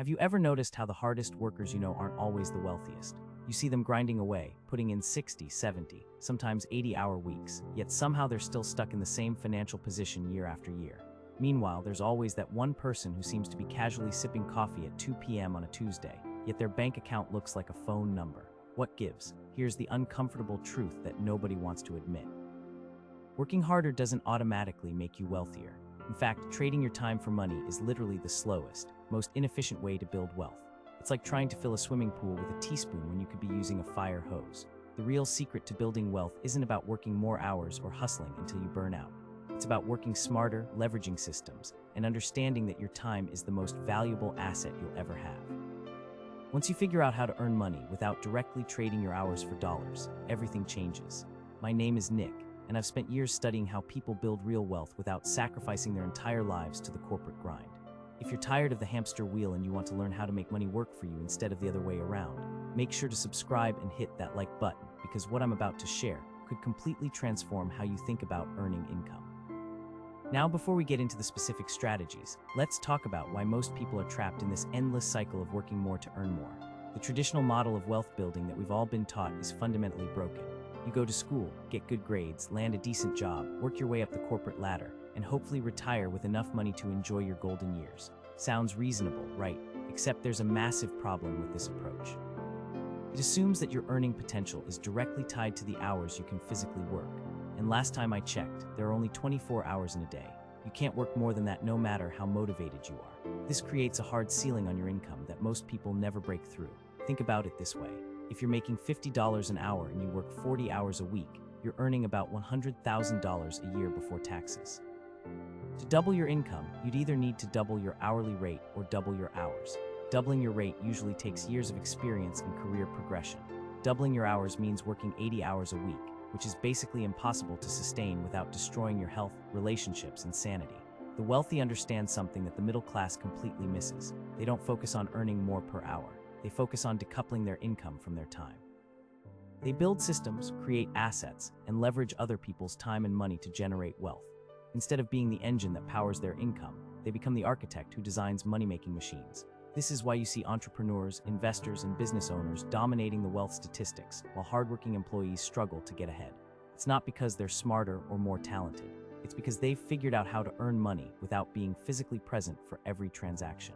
Have you ever noticed how the hardest workers you know aren't always the wealthiest? You see them grinding away, putting in 60, 70, sometimes 80-hour weeks, yet somehow they're still stuck in the same financial position year after year. Meanwhile, there's always that one person who seems to be casually sipping coffee at 2 p.m. on a Tuesday, yet their bank account looks like a phone number. What gives? Here's the uncomfortable truth that nobody wants to admit. Working harder doesn't automatically make you wealthier. In fact, trading your time for money is literally the slowest, most inefficient way to build wealth. It's like trying to fill a swimming pool with a teaspoon when you could be using a fire hose. The real secret to building wealth isn't about working more hours or hustling until you burn out. It's about working smarter, leveraging systems, and understanding that your time is the most valuable asset you'll ever have. Once you figure out how to earn money without directly trading your hours for dollars, everything changes. My name is Nick, and I've spent years studying how people build real wealth without sacrificing their entire lives to the corporate grind. If you're tired of the hamster wheel and you want to learn how to make money work for you instead of the other way around, make sure to subscribe and hit that like button, because what I'm about to share could completely transform how you think about earning income. Now, before we get into the specific strategies, let's talk about why most people are trapped in this endless cycle of working more to earn more. The traditional model of wealth building that we've all been taught is fundamentally broken. You go to school, get good grades, land a decent job, work your way up the corporate ladder, and hopefully retire with enough money to enjoy your golden years. Sounds reasonable, right? Except there's a massive problem with this approach. It assumes that your earning potential is directly tied to the hours you can physically work. And last time I checked, there are only 24 hours in a day. You can't work more than that no matter how motivated you are. This creates a hard ceiling on your income that most people never break through. Think about it this way. If you're making $50 an hour and you work 40 hours a week, you're earning about $100,000 a year before taxes. To double your income, you'd either need to double your hourly rate or double your hours. Doubling your rate usually takes years of experience and career progression. Doubling your hours means working 80 hours a week, which is basically impossible to sustain without destroying your health, relationships, and sanity. The wealthy understand something that the middle class completely misses. They don't focus on earning more per hour. They focus on decoupling their income from their time. They build systems, create assets, and leverage other people's time and money to generate wealth. Instead of being the engine that powers their income, they become the architect who designs money-making machines. This is why you see entrepreneurs, investors, and business owners dominating the wealth statistics, while hardworking employees struggle to get ahead. It's not because they're smarter or more talented. It's because they've figured out how to earn money without being physically present for every transaction.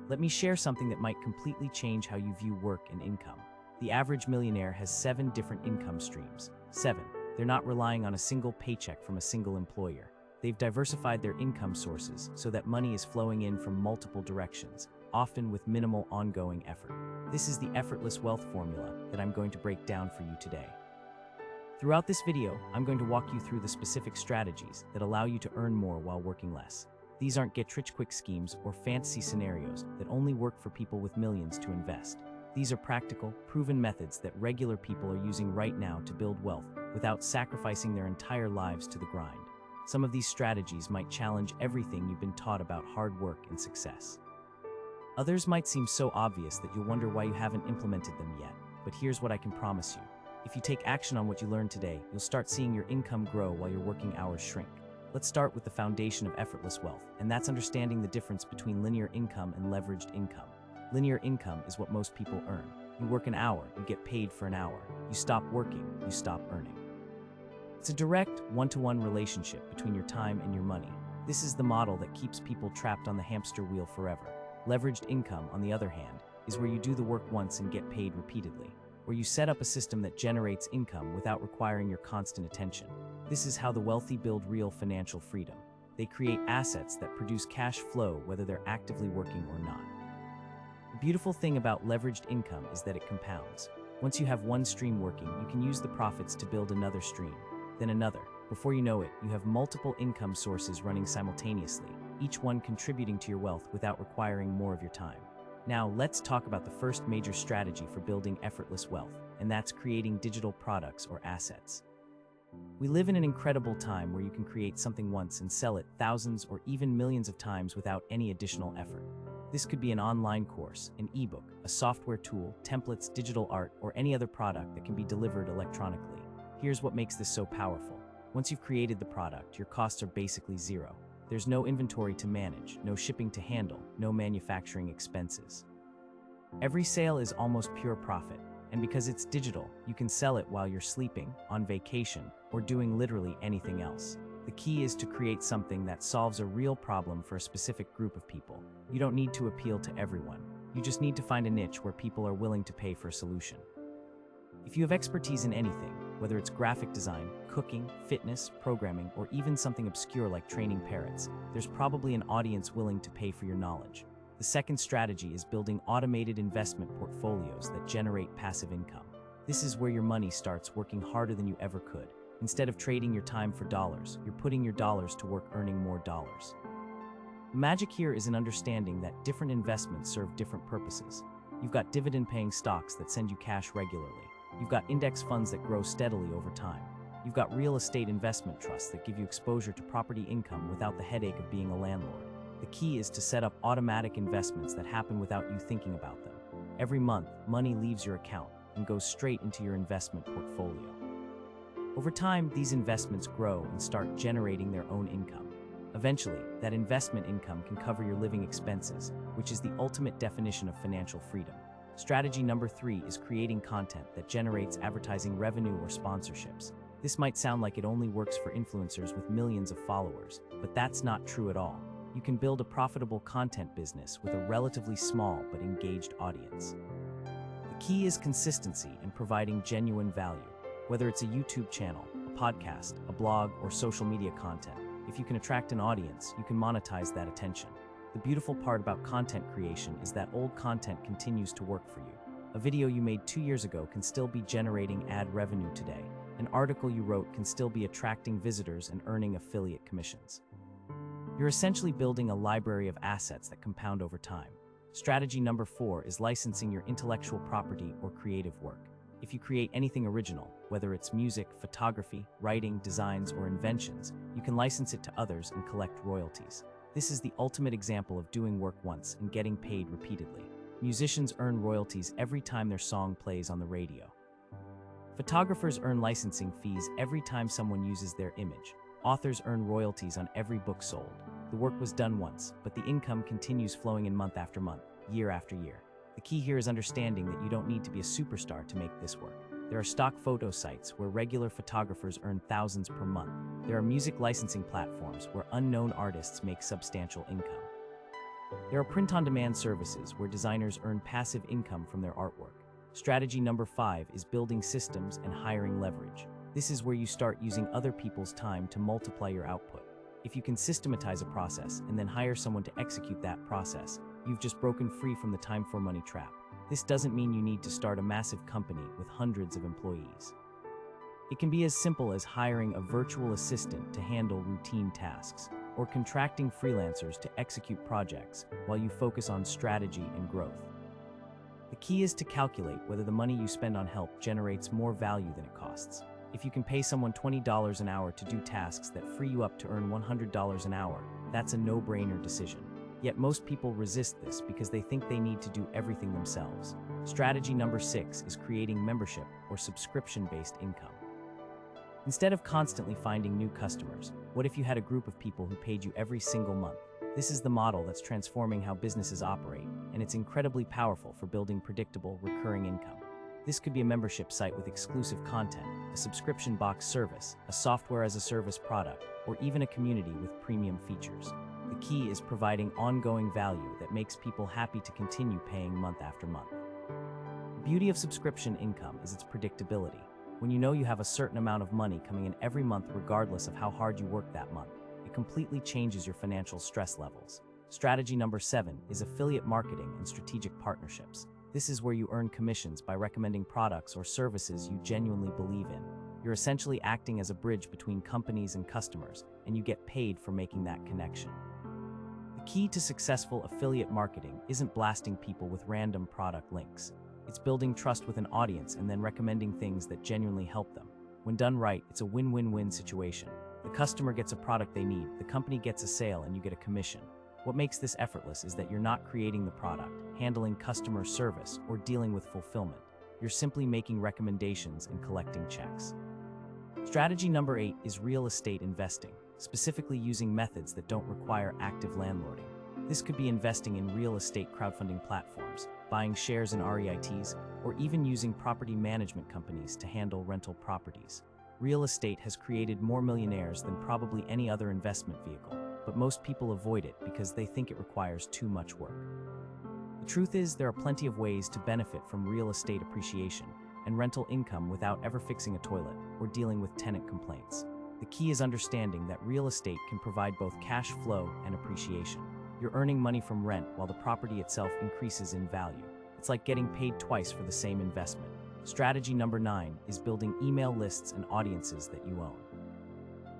Let me share something that might completely change how you view work and income. The average millionaire has 7 different income streams. 7. They're not relying on a single paycheck from a single employer. They've diversified their income sources so that money is flowing in from multiple directions, often with minimal ongoing effort. This is the effortless wealth formula that I'm going to break down for you today. Throughout this video, I'm going to walk you through the specific strategies that allow you to earn more while working less. These aren't get-rich-quick schemes or fantasy scenarios that only work for people with millions to invest. These are practical, proven methods that regular people are using right now to build wealth without sacrificing their entire lives to the grind. Some of these strategies might challenge everything you've been taught about hard work and success. Others might seem so obvious that you'll wonder why you haven't implemented them yet, but here's what I can promise you. If you take action on what you learned today, you'll start seeing your income grow while your working hours shrink. Let's start with the foundation of effortless wealth, and that's understanding the difference between linear income and leveraged income. Linear income is what most people earn. You work an hour, you get paid for an hour. You stop working, you stop earning. It's a direct, one-to-one relationship between your time and your money. This is the model that keeps people trapped on the hamster wheel forever. Leveraged income, on the other hand, is where you do the work once and get paid repeatedly, where you set up a system that generates income without requiring your constant attention. This is how the wealthy build real financial freedom. They create assets that produce cash flow whether they're actively working or not. The beautiful thing about leveraged income is that it compounds. Once you have one stream working, you can use the profits to build another stream, then another. Before you know it, you have multiple income sources running simultaneously, each one contributing to your wealth without requiring more of your time. Now, let's talk about the first major strategy for building effortless wealth, and that's creating digital products or assets. We live in an incredible time where you can create something once and sell it thousands or even millions of times without any additional effort. This could be an online course, an ebook, a software tool, templates, digital art, or any other product that can be delivered electronically. Here's what makes this so powerful. Once you've created the product, your costs are basically zero. There's no inventory to manage, no shipping to handle, no manufacturing expenses. Every sale is almost pure profit, and because it's digital, you can sell it while you're sleeping, on vacation, or doing literally anything else. The key is to create something that solves a real problem for a specific group of people. You don't need to appeal to everyone. You just need to find a niche where people are willing to pay for a solution. If you have expertise in anything, whether it's graphic design, cooking, fitness, programming, or even something obscure like training parrots, there's probably an audience willing to pay for your knowledge. The second strategy is building automated investment portfolios that generate passive income. This is where your money starts working harder than you ever could. Instead of trading your time for dollars, you're putting your dollars to work earning more dollars. The magic here is in understanding that different investments serve different purposes. You've got dividend-paying stocks that send you cash regularly. You've got index funds that grow steadily over time. You've got real estate investment trusts that give you exposure to property income without the headache of being a landlord. The key is to set up automatic investments that happen without you thinking about them. Every month, money leaves your account and goes straight into your investment portfolio. Over time, these investments grow and start generating their own income. Eventually, that investment income can cover your living expenses, which is the ultimate definition of financial freedom. Strategy number 3 is creating content that generates advertising revenue or sponsorships. This might sound like it only works for influencers with millions of followers, but that's not true at all. You can build a profitable content business with a relatively small but engaged audience. The key is consistency and providing genuine value. Whether it's a YouTube channel, a podcast, a blog, or social media content, if you can attract an audience, you can monetize that attention. The beautiful part about content creation is that old content continues to work for you. A video you made 2 years ago can still be generating ad revenue today. An article you wrote can still be attracting visitors and earning affiliate commissions. You're essentially building a library of assets that compound over time. Strategy number 4 is licensing your intellectual property or creative work. If you create anything original, whether it's music, photography, writing, designs, or inventions, you can license it to others and collect royalties. This is the ultimate example of doing work once and getting paid repeatedly. Musicians earn royalties every time their song plays on the radio. Photographers earn licensing fees every time someone uses their image. Authors earn royalties on every book sold. The work was done once, but the income continues flowing in month after month, year after year. The key here is understanding that you don't need to be a superstar to make this work. There are stock photo sites where regular photographers earn thousands per month. There are music licensing platforms where unknown artists make substantial income. There are print-on-demand services where designers earn passive income from their artwork. Strategy number 5 is building systems and hiring leverage. This is where you start using other people's time to multiply your output. If you can systematize a process and then hire someone to execute that process, you've just broken free from the time for money trap. This doesn't mean you need to start a massive company with hundreds of employees. It can be as simple as hiring a virtual assistant to handle routine tasks, or contracting freelancers to execute projects while you focus on strategy and growth. The key is to calculate whether the money you spend on help generates more value than it costs. If you can pay someone $20 an hour to do tasks that free you up to earn $100 an hour, that's a no-brainer decision. Yet most people resist this because they think they need to do everything themselves. Strategy number 6 is creating membership or subscription-based income. Instead of constantly finding new customers, what if you had a group of people who paid you every single month? This is the model that's transforming how businesses operate, and it's incredibly powerful for building predictable, recurring income. This could be a membership site with exclusive content, a subscription box service, a software-as-a-service product, or even a community with premium features. The key is providing ongoing value that makes people happy to continue paying month after month. The beauty of subscription income is its predictability. When you know you have a certain amount of money coming in every month regardless of how hard you work that month, it completely changes your financial stress levels. Strategy number 7 is affiliate marketing and strategic partnerships. This is where you earn commissions by recommending products or services you genuinely believe in. You're essentially acting as a bridge between companies and customers, and you get paid for making that connection. The key to successful affiliate marketing isn't blasting people with random product links. It's building trust with an audience and then recommending things that genuinely help them. When done right, it's a win-win-win situation. The customer gets a product they need, the company gets a sale, and you get a commission. What makes this effortless is that you're not creating the product, handling customer service, or dealing with fulfillment. You're simply making recommendations and collecting checks. Strategy number 8 is real estate investing. specifically using methods that don't require active landlording. This could be investing in real estate crowdfunding platforms, buying shares in REITs, or even using property management companies to handle rental properties. Real estate has created more millionaires than probably any other investment vehicle, but most people avoid it because they think it requires too much work. The truth is, there are plenty of ways to benefit from real estate appreciation and rental income without ever fixing a toilet or dealing with tenant complaints. The key is understanding that real estate can provide both cash flow and appreciation. You're earning money from rent while the property itself increases in value. It's like getting paid twice for the same investment. Strategy number 9 is building email lists and audiences that you own.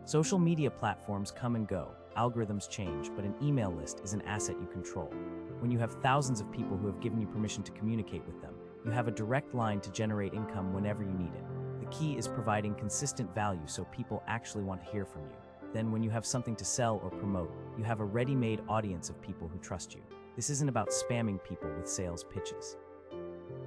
Social media platforms come and go, algorithms change, but an email list is an asset you control. When you have thousands of people who have given you permission to communicate with them, you have a direct line to generate income whenever you need it. The key is providing consistent value so people actually want to hear from you. Then when you have something to sell or promote, you have a ready-made audience of people who trust you. This isn't about spamming people with sales pitches.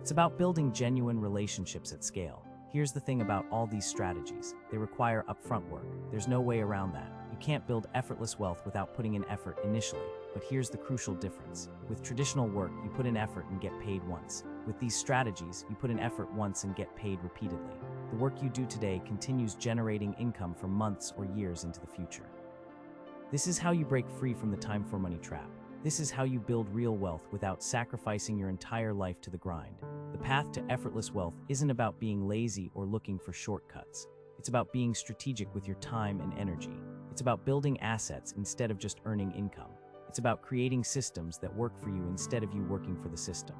It's about building genuine relationships at scale. Here's the thing about all these strategies. They require upfront work. There's no way around that. You can't build effortless wealth without putting in effort initially. But here's the crucial difference. With traditional work, you put in effort and get paid once. With these strategies, you put in effort once and get paid repeatedly. The work you do today continues generating income for months or years into the future. This is how you break free from the time for money trap. This is how you build real wealth without sacrificing your entire life to the grind. The path to effortless wealth isn't about being lazy or looking for shortcuts. It's about being strategic with your time and energy. It's about building assets instead of just earning income. It's about creating systems that work for you instead of you working for the system.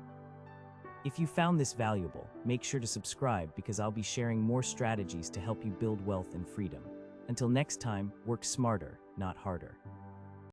If you found this valuable, make sure to subscribe because I'll be sharing more strategies to help you build wealth and freedom. Until next time, work smarter, not harder.